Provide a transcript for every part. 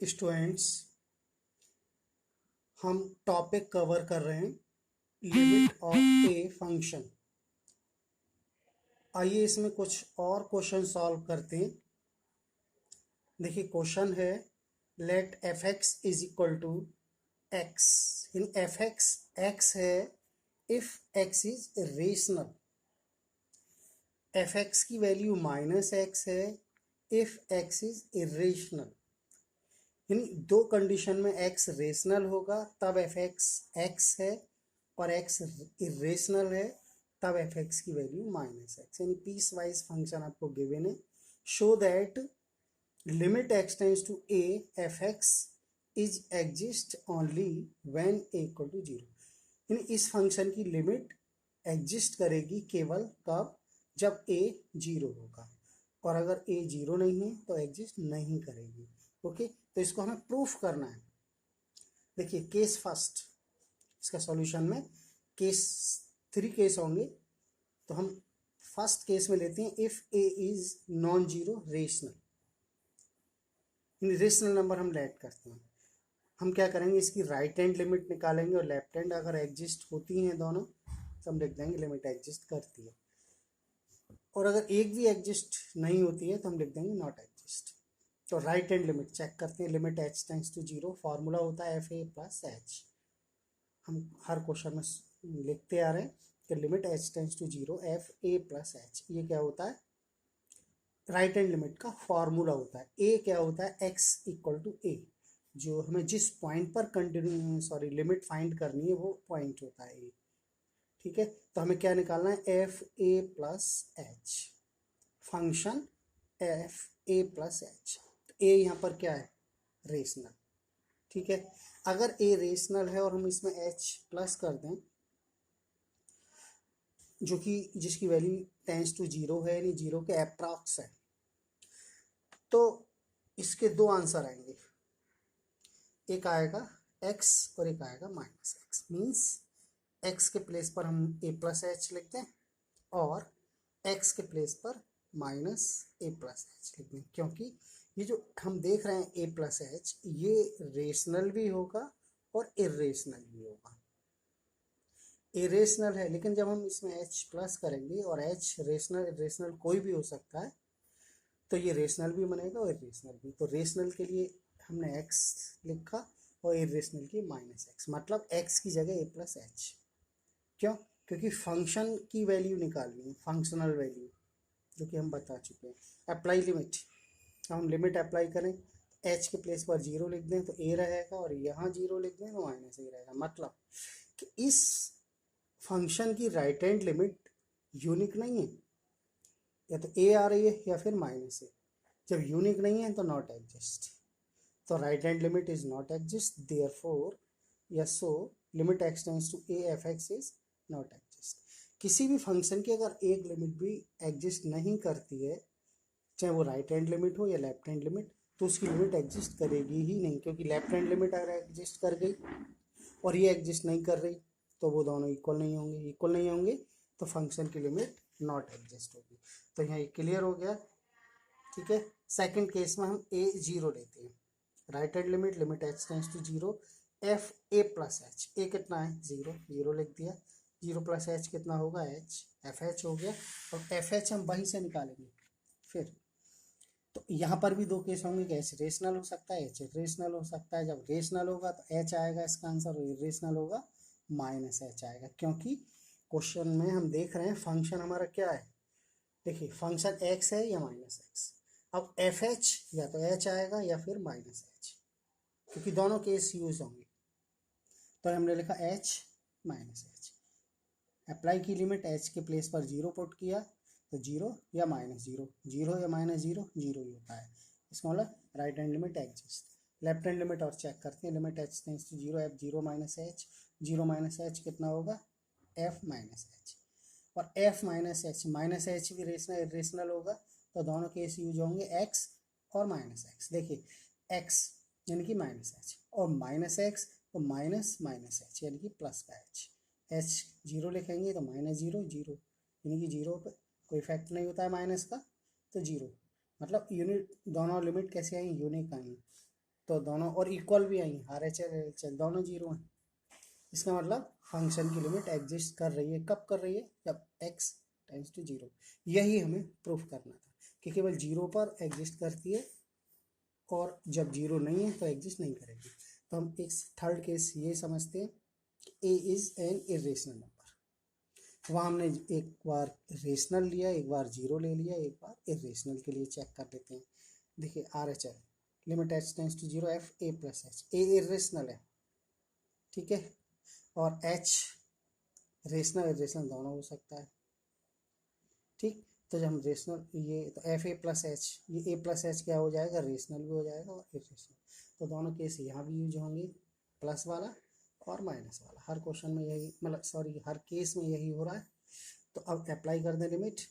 Students, हम topic cover कर रहे हैं लिमिट ऑफ ए फंक्शन। आइए इसमें कुछ और क्वेश्चन सॉल्व करते हैं। देखिए क्वेश्चन है let F x is equal to X. In F X X है if X is rational. F x की वैल्यू माइनस एक्स है इफ एक्स इज इरेशनल। यानी दो कंडीशन में एक्स रेशनल होगा तब एफ एक्स एक्स है, और एक्स इरेशनल है तब एफ एक्स की वैल्यू माइनस एक्स। यानी पीस वाइज फंक्शन आपको गिवन है। Show that limit x tends to a f x is exist only when a equal to zero. यानी इस फंक्शन की लिमिट एग्जिस्ट करेगी केवल कब, जब ए जीरो होगा, और अगर ए जीरो नहीं है तो एग्जिस्ट नहीं करेगी। ओके, तो इसको हमें प्रूफ करना है। देखिए केस फर्स्ट, इसका सॉल्यूशन में केस 3 केस होंगे, तो हम फर्स्ट केस में लेते हैं if A is non zero rational. Rational number हम लेट करते हैं। हम क्या करेंगे, इसकी राइट हैंड लिमिट निकालेंगे और लेफ्ट हैंड अगर एग्जिस्ट होती हैं दोनों तो हम लिख देंगे लिमिट एग्जिस्ट करती है, और अगर एक भी एग्जिस्ट नहीं होती है तो हम लिख देंगे नॉट एग्जिस्ट। तो राइट हैंड लिमिट चेक करते हैं। Limit H tends to zero, formula होता है एफ ए प्लस एच। हम हर क्वेश्चन में लिखते आ रहे हैं कि limit H tends to zero F A plus h. ये क्या होता है, राइट हैंड लिमिट का फॉर्मूला होता है। ए क्या होता है, एक्स इक्वल टू ए। जो हमें जिस पॉइंट पर लिमिट फाइंड करनी है वो पॉइंट होता है ए। ठीक है, तो हमें क्या निकालना है, F A plus H. Function F A plus H. A यहाँ पर क्या है, रेशनल। ठीक है, अगर ए रेशनल है और हम इसमें एच प्लस कर दें, जो कि जिसकी वैल्यू टेंस टू जीरो है, यानी जीरो के अप्रॉक्स है, तो इसके दो आंसर आएंगे। एक आएगा x और एक आएगा माइनस एक्स। मीन्स x के प्लेस पर हम a प्लस एच लिख दें और x के प्लेस पर माइनस a प्लस एच लिख दें, क्योंकि ये जो हम देख रहे हैं a प्लस एच, ये रेशनल भी होगा और इरेशनल भी होगा। इरेशनल है, लेकिन जब हम इसमें h प्लस करेंगे, और h रेशनल इरेशनल कोई भी हो सकता है, तो ये रेशनल भी बनेगा और इरेशनल भी। तो रेशनल के लिए हमने x लिखा और इरेशनल के माइनस एक्स, मतलब x की जगह a प्लस एच। क्यों, क्योंकि फंक्शन की वैल्यू निकालनी है, फंक्शनल वैल्यू, जो कि हम बता चुके हैं। अप्लाई लिमिट, हम लिमिट अप्लाई करें, h के प्लेस पर जीरो लिख दें तो a रहेगा, और यहाँ जीरो लिख दें तो माइनस a रहेगा। मतलब कि इस फंक्शन की राइट हैंड लिमिट यूनिक नहीं है, या तो a आ रही है या फिर माइनस a। जब यूनिक नहीं है तो नॉट एग्जिस्ट। तो right hand limit is not exist, therefore yes, so limit x tends to a f x is not exist. किसी भी फंक्शन की अगर एक लिमिट भी एग्जिस्ट नहीं करती है, चाहे वो राइट हैंड लिमिट हो या लेफ्ट हैंड लिमिट, तो उसकी लिमिट एग्जिस्ट करेगी ही नहीं, क्योंकि लेफ्ट हैंड लिमिट अगर एग्जिस्ट कर गई और ये एग्जिस्ट नहीं कर रही तो वो दोनों इक्वल नहीं होंगे। इक्वल नहीं होंगे तो फंक्शन की लिमिट नॉट एग्जिस्ट होगी। तो यहाँ क्लियर हो गया। ठीक है, सेकंड केस में हम ए जीरो लेते हैं। Right hand limit, limit H tends to zero F A plus H. A कितना है, जीरो, जीरो लिख दिया। जीरो प्लस एच कितना होगा, एच, एफ एच हो गया। और एफ एच हम वहीं से निकालेंगे फिर। तो यहाँ पर भी दो केस होंगे कि एच रेशनल हो सकता है, एच इरेशनल हो सकता है। जब रेशनल होगा तो एच आएगा इसका आंसर, और इरेशनल होगा माइनस एच आएगा, क्योंकि क्वेश्चन में हम देख रहे हैं फंक्शन हमारा क्या है। देखिए फंक्शन एक्स है या माइनस एक्स। अब एफ एच या तो एच आएगा या फिर माइनस एच, क्योंकि दोनों केस यूज होंगे। तो हमने लिखा एच माइनस एच। अप्लाई की लिमिट, एच के प्लेस पर जीरो पुट किया तो जीरो या माइनस जीरो, जीरो या माइनस जीरो, जीरो ही होता है। इसका मतलब right hand limit exist. Left hand limit और चेक करते हैं। Limit H tends to zero f zero minus h. Zero minus h कितना होगा, एफ माइनस एच। और एफ माइनस एच भी रेशनल इरेशनल होगा, तो दोनों केस यूज होंगे एक्स और माइनस एक्स। देखिए एक्स यानी कि माइनस एच, और माइनस एक्स तो माइनस माइनस एच यानी कि प्लस का एच। एच जीरो लिखेंगे तो माइनस जीरो, जीरो यानी कि जीरो पर कोई इफेक्ट नहीं होता है माइनस का, तो जीरो। मतलब यूनिट, दोनों लिमिट कैसे आई, यूनिक आई। तो दोनों और इक्वल भी आई, R H L H L दोनों जीरो हैं। इसका मतलब फंक्शन की लिमिट एग्जिस्ट कर रही है, कब कर रही है, जब x टेंड्स टू जीरो। यही हमें प्रूफ करना था कि केवल जीरो पर एग्जिस्ट करती है और जब जीरो नहीं है तो एग्जिस्ट नहीं करेगी। तो हम एक थर्ड केस ये समझते हैं कि ए इज एन इरेशनल नंबर। वहाँ हमने एक बार रेशनल लिया, एक बार जीरो ले लिया, एक बार इरेशनल के लिए चेक कर लेते हैं। देखिए r H l limit H tends to zero F A plus H, a irrational है, ठीक है, और एच रेशनल इरेशनल दोनों हो सकता है, ठीक। तो जब हम रेशनल ये तो एफ ए प्लस एच, ये ए प्लस एच क्या हो जाएगा, रेशनल भी हो जाएगा और इरेशनल। तो दोनों केस यहाँ भी यूज होंगे, प्लस वाला और माइनस वाला। हर क्वेश्चन में यही, मतलब सॉरी हर केस में यही हो रहा है। तो अब अप्लाई कर दें लिमिट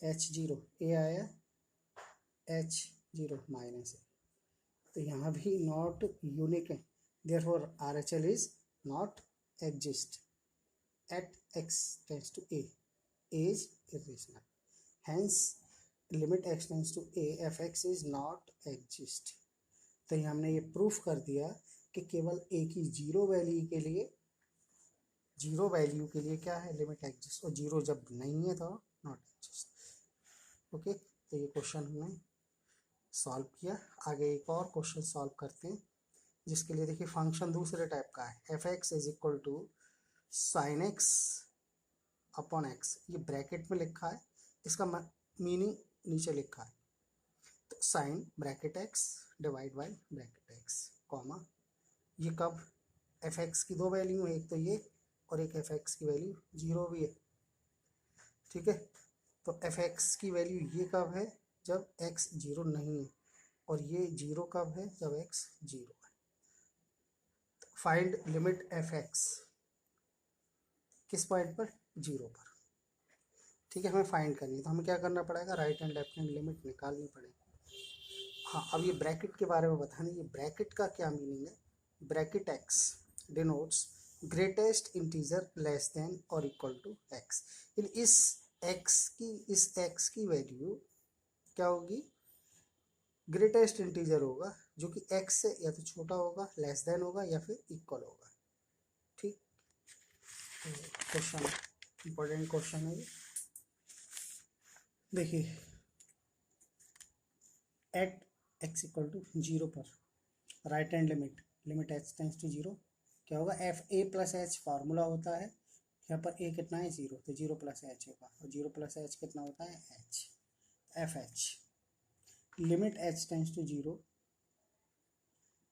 एच जीरो, ए आया एच जीरो माइनस ए, तो यहाँ भी नॉट यूनिक है, therefore R H L is not exist at x tends to a is irrational, hence limit x tends to a fx is not exist। तो ये हमने ये proof कर दिया कि केवल a की जीरो वैल्यू के लिए, जीरो वैल्यू के लिए क्या है, लिमिट एग्जिस्ट, और जीरो जब नहीं है तो नॉट एग्जिस्ट। ओके, तो ये क्वेश्चन हमने सॉल्व किया। आगे एक और क्वेश्चन सॉल्व करते हैं, जिसके लिए देखिए फंक्शन दूसरे टाइप का है, f x is equal to sine x upon x, ये ब्रैकेट में लिखा है, इसका मीनिंग नीचे लिखा है। तो sine bracket x divide by bracket x comma, ये कब, एफ एक्स की दो वैल्यू है, एक तो ये और एक एफ एक्स की वैल्यू जीरो भी है, ठीक है। तो एफ एक्स की वैल्यू ये कब है, जब एक्स जीरो नहीं है, और ये जीरो कब है, जब एक्स जीरो है। फाइंड लिमिट एफ एक्स, किस पॉइंट पर, जीरो पर, ठीक है, हमें फाइंड करनी है। तो हमें क्या करना पड़ेगा, right and left hand limit निकालनी पड़ेगी। हाँ, अब ये ब्रैकेट के बारे में बताने, ये ब्रैकेट का क्या मीनिंग है। Bracket x denotes greatest integer less than और इक्वल टू एक्स। इस एक्स की वैल्यू क्या होगी, ग्रेटेस्ट इंटीजर होगा, जो कि एक्स से या तो छोटा होगा, लेस देन होगा, या फिर इक्वल होगा, ठीक। क्वेश्चन इंपॉर्टेंट क्वेश्चन है ये। देखिए at X equal to zero पर right hand limit, limit H tends to zero, क्या होगा, एफ ए प्लस एच फार्मूला होता है, यहाँ पर ए कितना है, जीरो, तो जीरो प्लस एच होगा, और जीरो प्लस एच कितना होता है, h, f h. Limit H tends to zero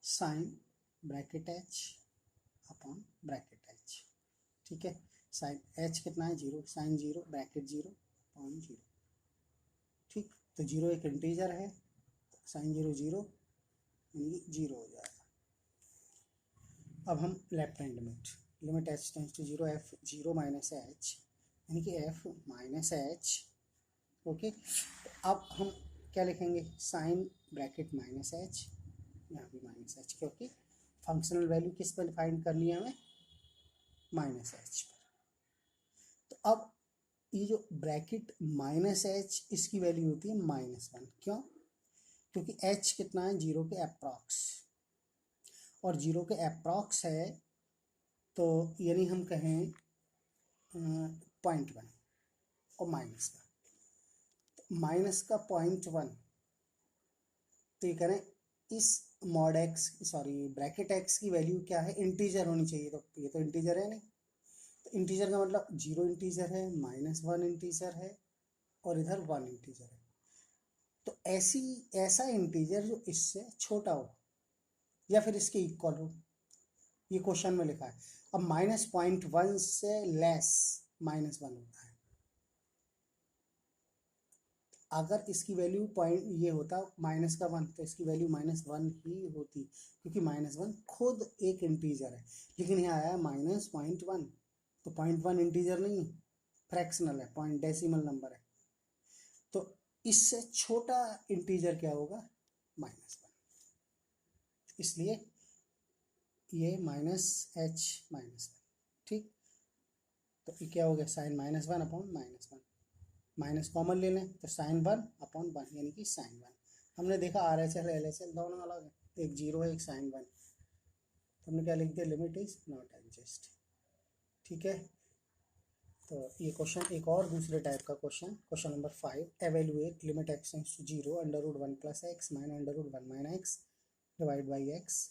sine bracket h upon bracket h, ठीक है। साइन एच कितना है, zero, sine zero bracket zero upon zero, ठीक। तो जीरो एक इंटीजर है, साइन जीरो जीरो यानी जीरो हो जाएगा। अब हम left hand limit, limit H tends to zero f zero minus h, यानी कि एफ माइनस एच, ओके। अब हम क्या लिखेंगे, साइन ब्रैकेट माइनस एच, यहाँ भी माइनस एच, क्योंकि फंक्शनल वैल्यू किस पर फाइंड करनी है हमें, माइनस एच पर। तो अब ये जो ब्रैकेट माइनस एच, इसकी वैल्यू होती है माइनस वन, क्यों, क्योंकि एच कितना है, जीरो के अप्रॉक्स, और जीरो के अप्रॉक्स है, तो यानी हम कहें 0.1 और माइनस का, माइनस का 0.1, तो ये करें इस mod x, sorry bracket x की वैल्यू क्या है, इंटीजर होनी चाहिए, तो ये तो इंटीजर है नहीं, तो इंटीजर का मतलब जीरो इंटीजर है, माइनस वन इंटीजर है, और इधर वन इंटीजर है। तो ऐसा इंटीजर जो इससे छोटा हो या फिर इसके इक्वल हो, ये क्वेश्चन में लिखा है। अब -0.1 से लेस -1 होता है, अगर इसकी वैल्यू पॉइंट ये होता माइनस का 1, तो इसकी वैल्यू -1 ही होती, क्योंकि -1 खुद एक इंटीजर है, लेकिन यहाँ आया -0.1, तो 0.1 इंटीजर नहीं है, फ्रैक्शनल है, पॉइंट डेसिमल नंबर है, तो इससे छोटा इंटीजर क्या होगा, -1, इसलिए ये -h-1, ठीक। तो ये क्या हो गया, साइन -1 अपॉन -1, माइनस कॉमन ले लें तो साइन 1 अपॉन 1 यानी कि साइन 1। हमने देखा R H L L H L दोनों अलग है, एक जीरो है, एक साइन वन, तो हमने क्या लिख दिया, लिमिट इज नॉट एग्जिस्ट। ठीक है, तो ये क्वेश्चन एक और दूसरे टाइप का question number 5, evaluate limit x tends to zero under root one plus x minus under root one minus x divide by x.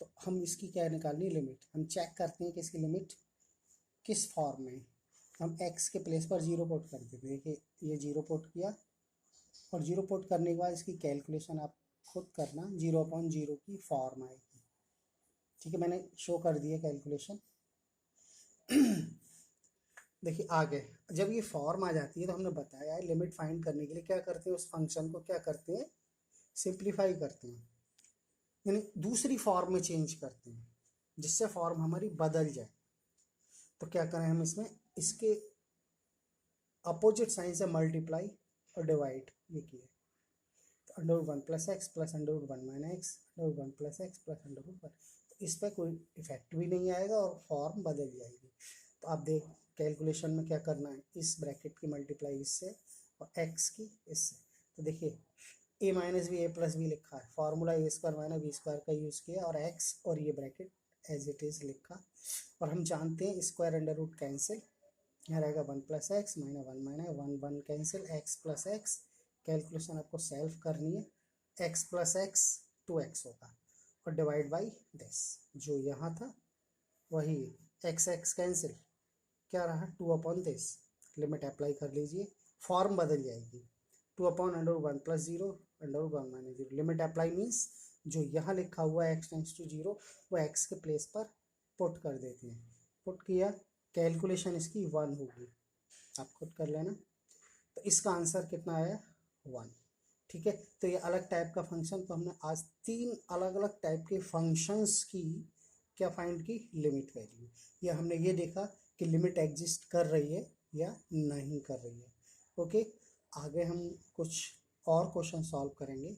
तो हम इसकी क्या निकालनी है, लिमिट। हम चेक करते हैं कि इसकी लिमिट किस फॉर्म में। हम x के प्लेस पर जीरो पुट कर देते, देखिए ये जीरो पुट किया, और जीरो पुट करने के बाद इसकी कैलकुलेशन आप खुद करना, जीरो अपॉन जीरो की फॉर्म आएगी। ठीक है, मैंने शो कर दिया कैलकुलेशन। देखिए आगे जब ये फॉर्म आ जाती है तो हमने बताया है लिमिट फाइंड करने के लिए क्या करते हैं, उस फंक्शन को क्या करते हैं, सिंप्लीफाई करते हैं, यानी दूसरी फॉर्म में चेंज करते हैं जिससे फॉर्म हमारी बदल जाए। तो क्या करें हम इसमें, इसके अपोजिट साइन से मल्टीप्लाई और डिवाइड ये किए, तो under root one plus x plus under root one minus x under root one plus x plus under root one, इस पर कोई इफेक्ट भी नहीं आएगा और फॉर्म बदल जाएगी। तो आप देख कैलकुलेशन में क्या करना है, इस ब्रैकेट की मल्टीप्लाई इससे और एक्स की इससे। तो देखिए ए माइनस बी ए प्लस बी लिखा है, फार्मूला ए स्क्वायर माइनस बी स्क्वायर का यूज़ किया, और एक्स और ये ब्रैकेट एज इट इज़ लिखा। और हम जानते हैं स्क्वायर अंडर रूट कैंसिल, यहाँ रहेगा one plus x minus one minus one, one cancel, x plus x, calculation आपको सेल्फ करनी है, एक्स प्लस एक्स 2x होगा, और डिवाइड बाई दिस जो यहाँ था वही, एक्स एक्स कैंसिल, क्या रहा 2 अपॉन दिस, लिमिट अप्लाई कर लीजिए, फॉर्म बदल जाएगी, 2 upon under one plus zero under one minus zero, limit apply means जो यहाँ लिखा हुआ है एक्स टेंड्स टू जीरो वो एक्स के प्लेस पर पुट कर देते हैं, पुट किया, कैलकुलेशन इसकी 1 होगी, आप खुद कर लेना। तो इसका आंसर कितना आया, 1। ठीक है, तो ये अलग टाइप का फंक्शन, तो हमने आज 3 अलग अलग टाइप के फंक्शंस की क्या फाइंड की, लिमिट वैल्यू, या हमने ये देखा कि लिमिट एग्जिस्ट कर रही है या नहीं कर रही है। ओके, आगे हम कुछ और क्वेश्चन सॉल्व करेंगे।